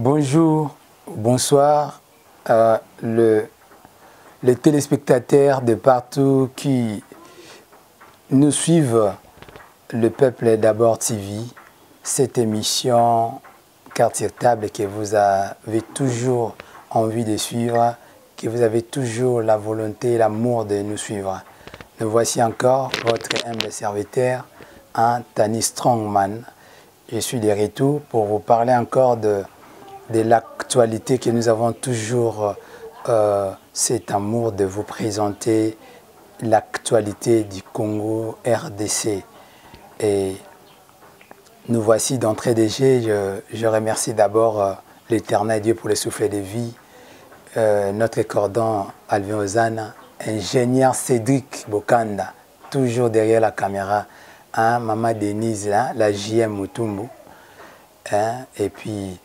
Bonjour, bonsoir, les téléspectateurs de partout qui nous suivent, le peuple d'abord TV, cette émission Carte sur table que vous avez toujours envie de suivre, que vous avez toujours la volonté, l'amour de nous suivre. Nous voici encore, votre humble serviteur, Tani Strongman. Je suis de retour pour vous parler encore de l'actualité que nous avons toujours cet amour de vous présenter l'actualité du Congo RDC. Et nous voici d'entrée de jeu. Je remercie d'abord l'Éternel Dieu pour le souffle de vie, notre cordon Alvin Ozana, ingénieur Cédric Bokanda, toujours derrière la caméra, Maman Denise, la JM Mutumbu, et puis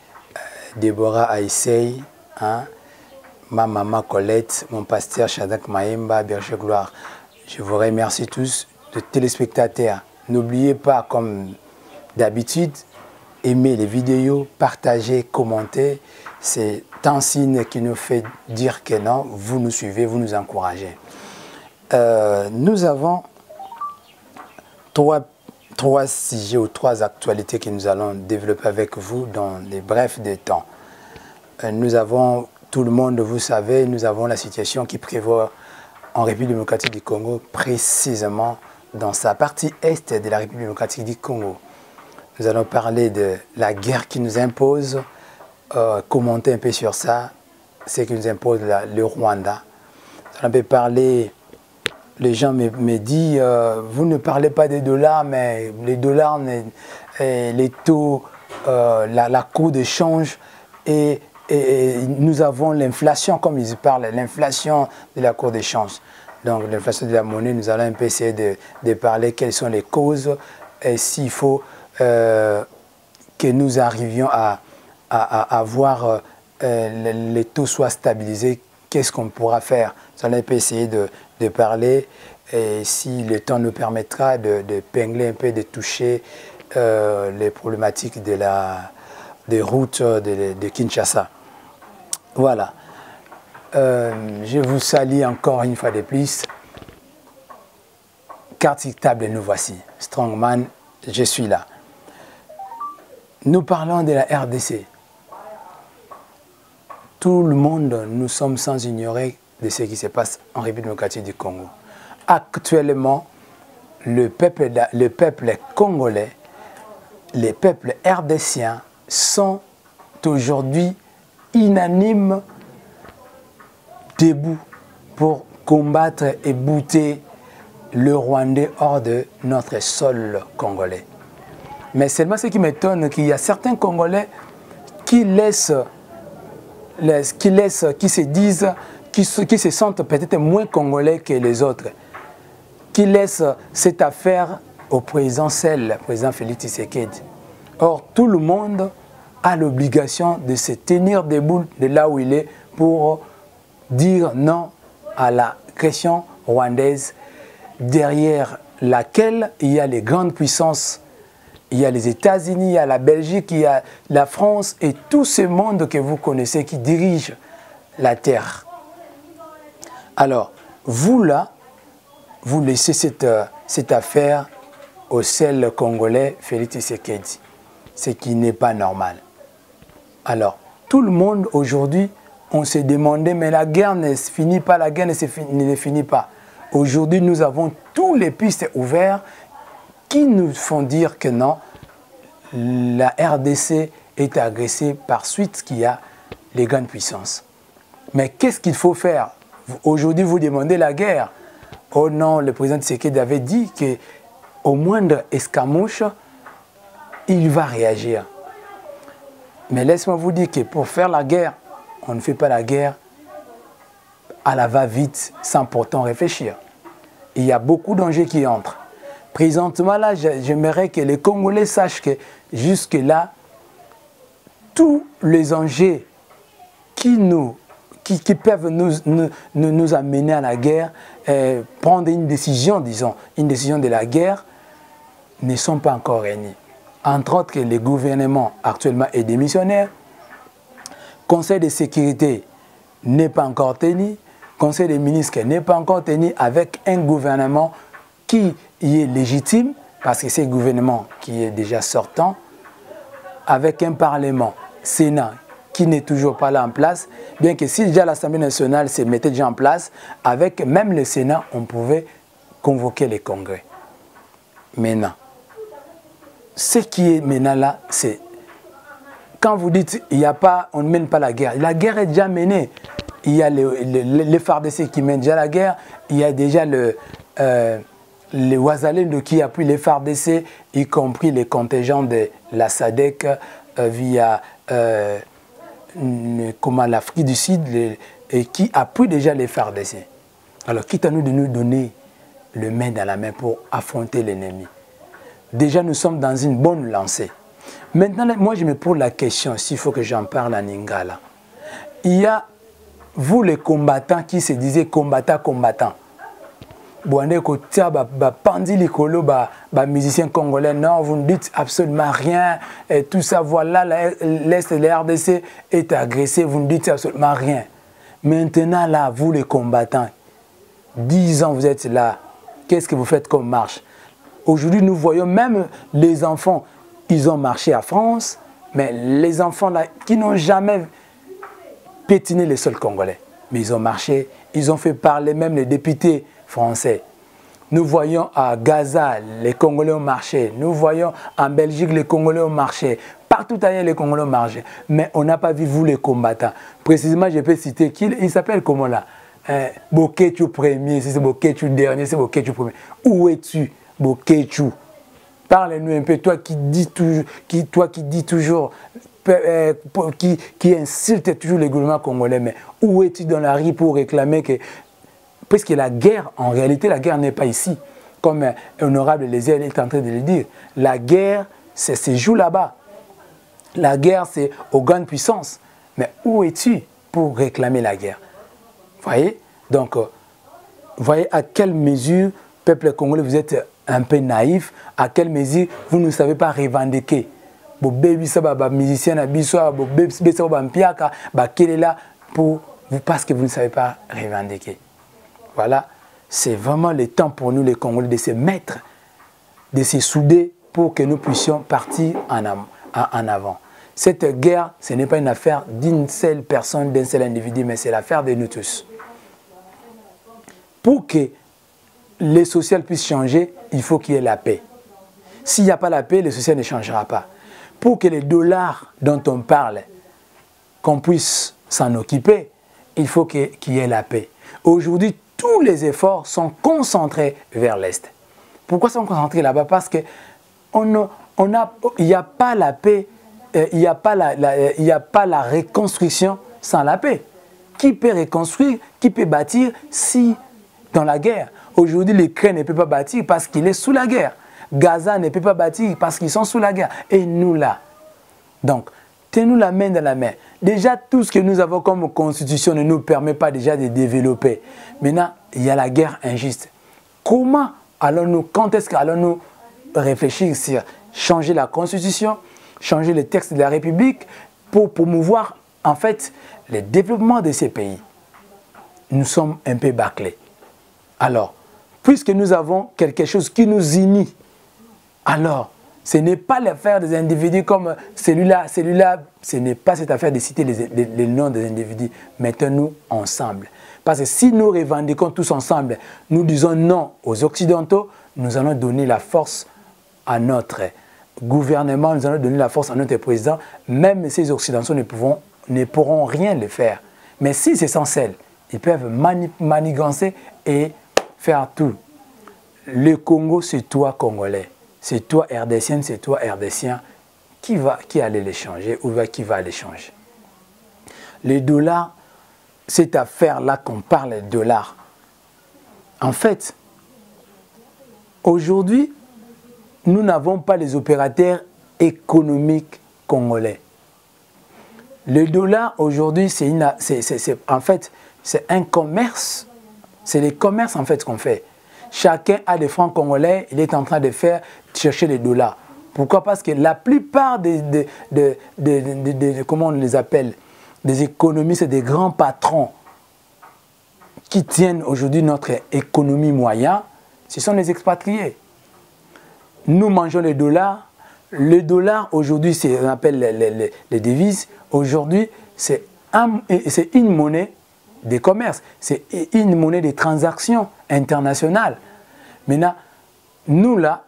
Déborah Aïsei, ma maman Colette, mon pasteur Shadak Maemba, Berger Gloire. Je vous remercie tous, de téléspectateurs. N'oubliez pas, comme d'habitude, aimer les vidéos, partager, commenter. C'est un signe qui nous fait dire que non, vous nous suivez, vous nous encouragez. Nous avons trois sujets ou trois actualités que nous allons développer avec vous dans les brefs de temps. Nous avons, tout le monde, vous savez, nous avons la situation qui prévaut en République démocratique du Congo, précisément dans sa partie est de la République démocratique du Congo. Nous allons parler de la guerre qui nous impose, commenter un peu sur ça, ce qui nous impose le Rwanda. On peut parler. Les gens me disent, vous ne parlez pas des dollars, mais les dollars, les taux, la coût de change, et nous avons l'inflation, comme ils parlent, l'inflation de la cour de change. Donc l'inflation de la monnaie, nous allons un peu essayer de parler quelles sont les causes, et s'il faut que nous arrivions à voir les taux soient stabilisés, qu'est-ce qu'on pourra faire. Nous allons un peu essayer de parler, et si le temps nous permettra de pingler un peu, de toucher les problématiques des routes de Kinshasa. Voilà. Je vous salue encore une fois de plus. Carte sur table, nous voici. Strongman, je suis là. Nous parlons de la RDC. Tout le monde, nous sommes sans ignorer de ce qui se passe en République démocratique du Congo. Actuellement, le peuple congolais, les peuples rdciens sont aujourd'hui unanimes, debout pour combattre et bouter le Rwandais hors de notre sol congolais. Mais seulement ce qui m'étonne, qu'il y a certains Congolais qui se disent, qui se sentent peut-être moins congolais que les autres, qui laissent cette affaire au président seul, le président Félix Tshisekedi. Or, tout le monde a l'obligation de se tenir debout de là où il est pour dire non à la question rwandaise, derrière laquelle il y a les grandes puissances. Il y a les États-Unis, il y a la Belgique, il y a la France et tout ce monde que vous connaissez qui dirige la terre. Alors, vous là, vous laissez cette affaire au seul Congolais Félix Tshisekedi, ce qui n'est pas normal. Alors, tout le monde aujourd'hui, on s'est demandé, mais la guerre ne finit pas, la guerre ne finit pas. Aujourd'hui, nous avons tous les pistes ouvertes qui nous font dire que non, la RDC est agressée par suite qu'il y a les grandes puissances. Mais qu'est-ce qu'il faut faire? Aujourd'hui, vous demandez la guerre. Oh non, le président Tshisekedi avait dit qu'au moindre escarmouche, il va réagir. Mais laisse-moi vous dire que pour faire la guerre, on ne fait pas la guerre à la va-vite sans pourtant réfléchir. Il y a beaucoup d'enjeux qui entrent. Présentement, là, j'aimerais que les Congolais sachent que jusque-là, tous les enjeux qui peuvent nous amener à la guerre, prendre une décision, disons, une décision de la guerre, ne sont pas encore réunis. Entre autres, que le gouvernement actuellement est démissionnaire, Conseil de sécurité n'est pas encore tenu. Conseil des ministres n'est pas encore tenu avec un gouvernement qui y est légitime, parce que c'est un gouvernement qui est déjà sortant, avec un parlement, Sénat, qui n'est toujours pas là en place, bien que si déjà l'Assemblée nationale se mettait déjà en place, avec même le Sénat, on pouvait convoquer les congrès. Maintenant, ce qui est maintenant là, c'est quand vous dites il y a pas, on ne mène pas la guerre est déjà menée. Il y a les FARDC qui mènent déjà la guerre, il y a déjà les Ouazalendo qui appuient les FARDC, y compris les contingents de la SADC via l'Afrique du Sud et qui appuient déjà les FARDC. Alors, quitte à nous de nous donner le main dans la main pour affronter l'ennemi. Déjà, nous sommes dans une bonne lancée. Maintenant, moi, je me pose la question, s'il faut que j'en parle en Lingala. Il y a, vous les combattants qui se disaient combattants. Boandé Kotia, Pandi Likolo, musicien congolais, non, vous ne dites absolument rien. Et tout ça, voilà, l'Est de la RDC est agressé, vous ne dites absolument rien. Maintenant, là, vous les combattants, 10 ans vous êtes là, qu'est-ce que vous faites comme marche? Aujourd'hui, nous voyons même les enfants, ils ont marché à France, mais les enfants là, qui n'ont jamais pétiné les sols congolais, mais ils ont marché, ils ont fait parler même les députés français. Nous voyons à Gaza, les Congolais ont marché. Nous voyons en Belgique, les Congolais ont marché. Partout ailleurs, les Congolais ont marché. Mais on n'a pas vu, vous, les combattants. Précisément, je peux citer, il s'appelle comment là? Boketu premier, si c'est Boketu dernier, c'est Boketu premier. Où es-tu, Boketu? Parle-nous un peu, toi qui dis toujours, qui insulte toujours le gouvernement congolais, mais où es-tu dans la rue pour réclamer que... Parce que la guerre, en réalité, la guerre n'est pas ici. Comme Honorable Léziel est en train de le dire. La guerre, ça se joue là-bas. La guerre, c'est aux grandes puissances. Mais où es-tu pour réclamer la guerre? Vous voyez? Donc, vous voyez à quelle mesure, peuple congolais, vous êtes un peu naïf, à quelle mesure vous ne savez pas revendiquer. Vos bébés, musiciens, parce que vous ne savez pas revendiquer. Voilà, c'est vraiment le temps pour nous les Congolais de se mettre, de se souder pour que nous puissions partir en avant. Cette guerre, ce n'est pas une affaire d'une seule personne, d'un seul individu, mais c'est l'affaire de nous tous. Pour que les social puissent changer, il faut qu'il y ait la paix. S'il n'y a pas la paix, le social ne changera pas. Pour que les dollars dont on parle, qu'on puisse s'en occuper, il faut qu'il y ait la paix. Aujourd'hui, tous les efforts sont concentrés vers l'Est. Pourquoi sont concentrés là-bas? Parce qu'il n'y a pas la paix, il n'y a pas la reconstruction sans la paix. Qui peut reconstruire, qui peut bâtir si dans la guerre? Aujourd'hui, l'Ukraine ne peut pas bâtir parce qu'il est sous la guerre. Gaza ne peut pas bâtir parce qu'ils sont sous la guerre. Et nous là. Donc, tenons la main dans la main. Déjà, tout ce que nous avons comme constitution ne nous permet pas déjà de développer. Maintenant, il y a la guerre injuste. Comment allons-nous, quand est-ce qu'allons-nous réfléchir sur changer la constitution, changer les textes de la République pour promouvoir en fait le développement de ces pays? Nous sommes un peu bâclés. Alors, puisque nous avons quelque chose qui nous unit, alors, ce n'est pas l'affaire des individus comme celui-là, ce n'est pas cette affaire de citer les noms des individus. Mettons-nous ensemble. Parce que si nous revendiquons tous ensemble, nous disons non aux Occidentaux, nous allons donner la force à notre gouvernement, nous allons donner la force à notre président. Même ces Occidentaux ne pourront rien le faire. Mais si c'est essentiel, ils peuvent manigancer et faire tout. Le Congo, c'est toi, Congolais. C'est toi, RDCien, c'est toi, RDCien. Qui allait les changer ou qui va les changer? Les dollars, cette affaire-là qu'on parle de dollars. En fait, aujourd'hui, nous n'avons pas les opérateurs économiques congolais. Le dollar, aujourd'hui, en fait, c'est un commerce. C'est les commerces, en fait, qu'on fait. Chacun a des francs congolais, il est en train de chercher les dollars. Pourquoi? Parce que la plupart comment on les appelle, des économistes, des grands patrons qui tiennent aujourd'hui notre économie moyenne, ce sont les expatriés. Nous mangeons les dollars. Le dollar, aujourd'hui, on appelle les devises. Aujourd'hui, c'est une monnaie des commerces. C'est une monnaie des transactions internationales. Maintenant, nous, là,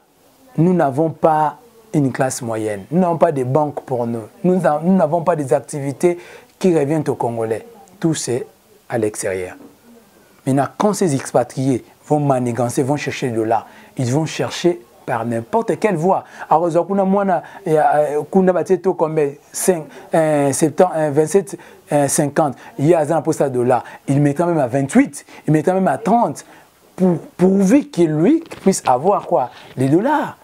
nous n'avons pas une classe moyenne. Nous n'avons pas des banques pour nous. Nous n'avons pas des activités qui reviennent aux Congolais. Tout c'est à l'extérieur. Maintenant, quand ces expatriés vont manigancer, vont chercher le dollar, ils vont chercher par n'importe quelle voie. Alors, il y a 27, 50, il y a un poste à dollar. Il mettra même à 28, il mettra même à 30, pourvu qu'il lui puisse avoir quoi? Les dollars.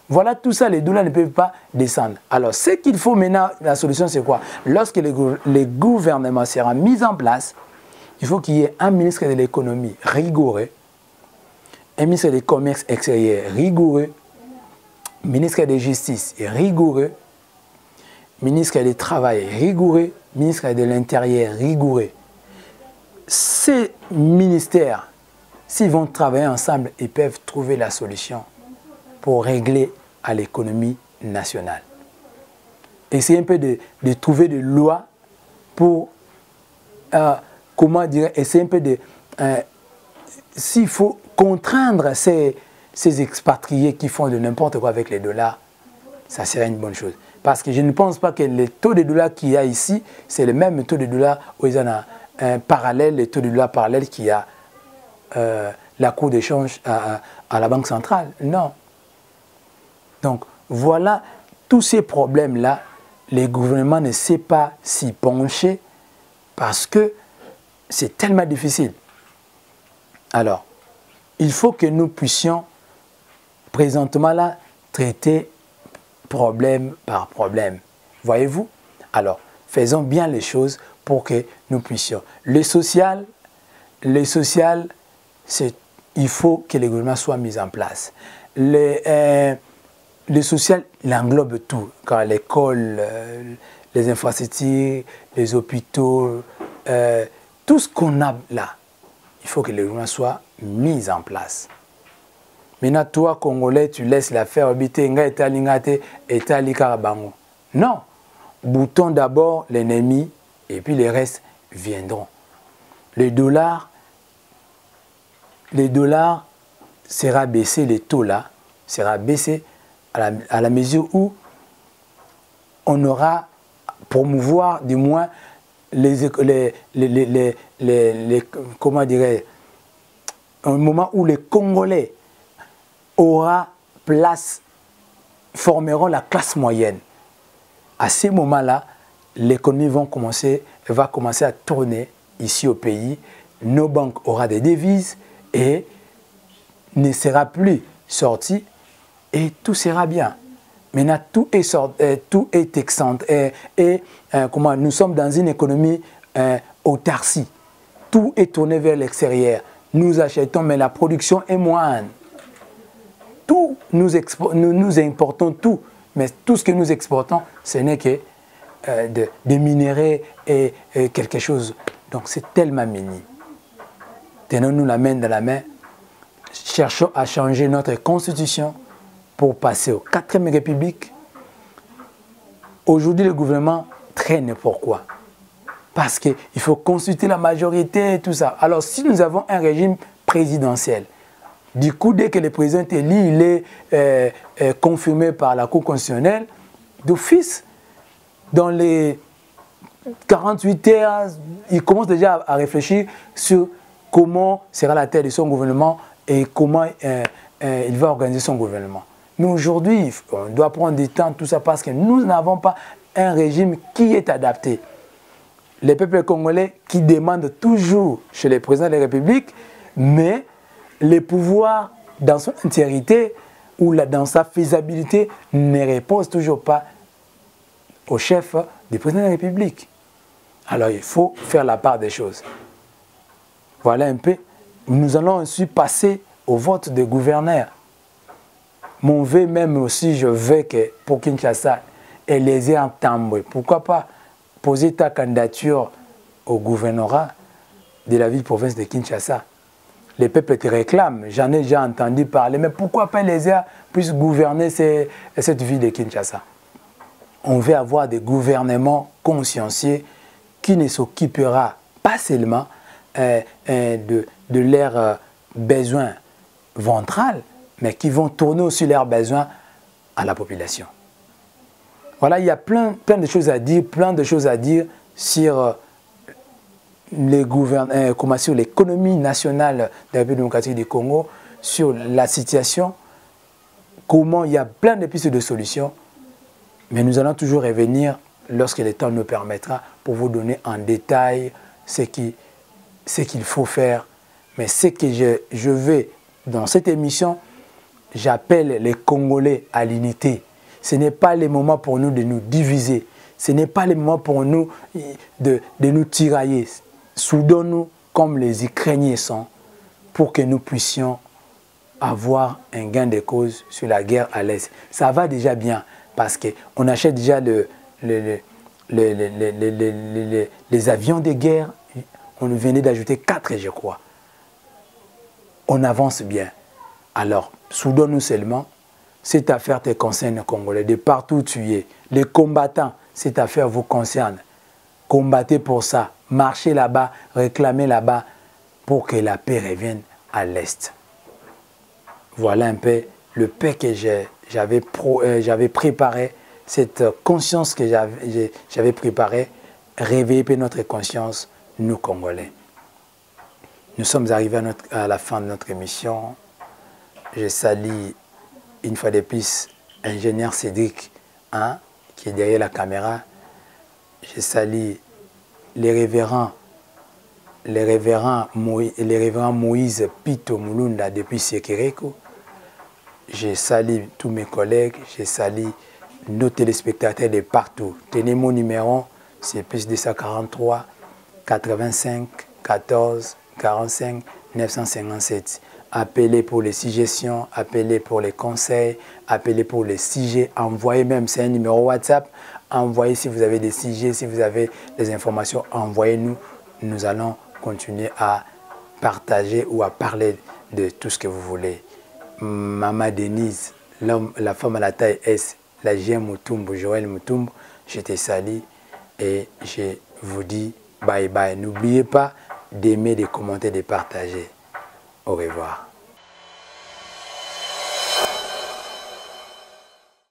Voilà tout ça, les dollars ne peuvent pas descendre. Alors, ce qu'il faut maintenant, la solution c'est quoi? Lorsque les gouvernements seront mis en place, il faut qu'il y ait un ministre de l'économie rigoureux, un ministre des commerces extérieurs rigoureux, ministre de la justice rigoureux, ministre du travail rigoureux, ministre de l'intérieur rigoureux. Ces ministères, s'ils vont travailler ensemble, ils peuvent trouver la solution pour régler à l'économie nationale. Essayer un peu de trouver des lois pour, comment dire, essayer un peu de, s'il faut contraindre ces expatriés qui font de n'importe quoi avec les dollars, ça serait une bonne chose. Parce que je ne pense pas que le taux de dollars qu'il y a ici, c'est le même taux de dollars où il y a un parallèle, le taux de dollars parallèle qu'il y a la cour d'échange à la Banque centrale. Non. Donc, voilà, tous ces problèmes-là, les gouvernements ne savent pas s'y pencher parce que c'est tellement difficile. Alors, il faut que nous puissions présentement là traiter problème par problème. Voyez-vous? Alors, faisons bien les choses pour que nous puissions. Le social, il faut que les gouvernements soient mis en place. Le social, il englobe tout, quand l'école, les infrastructures, les hôpitaux, tout ce qu'on a là, il faut que les gouvernements soient mis en place. Maintenant, toi, Congolais, tu laisses l'affaire habiter, non. Boutons d'abord l'ennemi et puis les restes viendront. Les dollars sera baissé, les taux là, sera baissé à la mesure où on aura promouvoir du moins comment dirais, un moment où les Congolais formeront la classe moyenne. À ce moment-là, l'économie va commencer à tourner ici au pays. Nos banques auront des devises et ne sera plus sorti et tout sera bien. Maintenant, tout est excentré comment nous sommes dans une économie autarcie. Tout est tourné vers l'extérieur. Nous achetons, mais la production est moindre. Tout, nous importons tout, mais tout ce que nous exportons, ce n'est que des minéraux et quelque chose. Donc c'est tellement minime. Tenons-nous la main dans la main, cherchons à changer notre constitution pour passer au 4e République. Aujourd'hui, le gouvernement traîne. Pourquoi? Parce qu'il faut consulter la majorité et tout ça. Alors si nous avons un régime présidentiel, du coup, dès que le président est élu, il est confirmé par la Cour constitutionnelle, d'office, dans les 48 heures, il commence déjà à réfléchir sur comment sera la tête de son gouvernement et comment il va organiser son gouvernement. Mais aujourd'hui, on doit prendre du temps, tout ça, parce que nous n'avons pas un régime qui est adapté. Les peuples congolais qui demandent toujours chez les présidents de la République, mais les pouvoirs dans son entièreté ou dans sa faisabilité ne répondent toujours pas au chef du président de la République. Alors il faut faire la part des choses. Voilà un peu. Nous allons ensuite passer au vote des gouverneurs. Mon vœu même aussi, je veux que pour Kinshasa, Eliezer Tambwe, pourquoi pas poser ta candidature au gouvernorat de la ville-province de Kinshasa. Les peuples te réclament, j'en ai déjà entendu parler, mais pourquoi pas les airs puissent gouverner cette ville de Kinshasa? On veut avoir des gouvernements consciencieux qui ne s'occupera pas seulement de leurs besoins ventrales, mais qui vont tourner aussi leurs besoins à la population. Voilà, il y a plein de choses à dire, sur sur l'économie nationale de la République démocratique du Congo, sur la situation, comment il y a plein de pistes de solutions, mais nous allons toujours revenir lorsque le temps nous permettra pour vous donner en détail ce qu'il faut faire. Mais ce que je veux dans cette émission, j'appelle les Congolais à l'unité. Ce n'est pas le moment pour nous de nous diviser. Ce n'est pas le moment pour nous de nous tirailler. Soudons-nous comme les Ukrainiens sont pour que nous puissions avoir un gain de cause sur la guerre à l'Est. Ça va déjà bien parce qu'on achète déjà les avions de guerre. On venait d'ajouter 4, je crois. On avance bien. Alors, soudons-nous seulement. Cette affaire te concerne, Congolais, de partout où tu es. Les combattants, cette affaire vous concerne. Combattez pour ça. Marchez là-bas, réclamez là-bas pour que la paix revienne à l'Est. Voilà un peu le paix que j'avais préparé, cette conscience que j'avais préparée, réveiller notre conscience, nous Congolais. Nous sommes arrivés à la fin de notre émission. Je salue une fois de plus ingénieur Cédric, qui est derrière la caméra. Je salue les révérends Moïse Pito Mulunda depuis Sekereko. Je salue tous mes collègues, je salue nos téléspectateurs de partout. Tenez mon numéro, c'est plus 243 85 14 45 957. Appelez pour les suggestions, appelez pour les conseils, appelez pour les sujets, envoyez même, c'est un numéro WhatsApp, envoyez si vous avez des sujets, si vous avez des informations, envoyez-nous. Nous allons continuer à partager ou à parler de tout ce que vous voulez. Maman Denise, la femme à la taille S, la GM Mutumbu, Joël Mutumbu, je te salue et je vous dis bye bye. N'oubliez pas d'aimer, de commenter, de partager. Au revoir.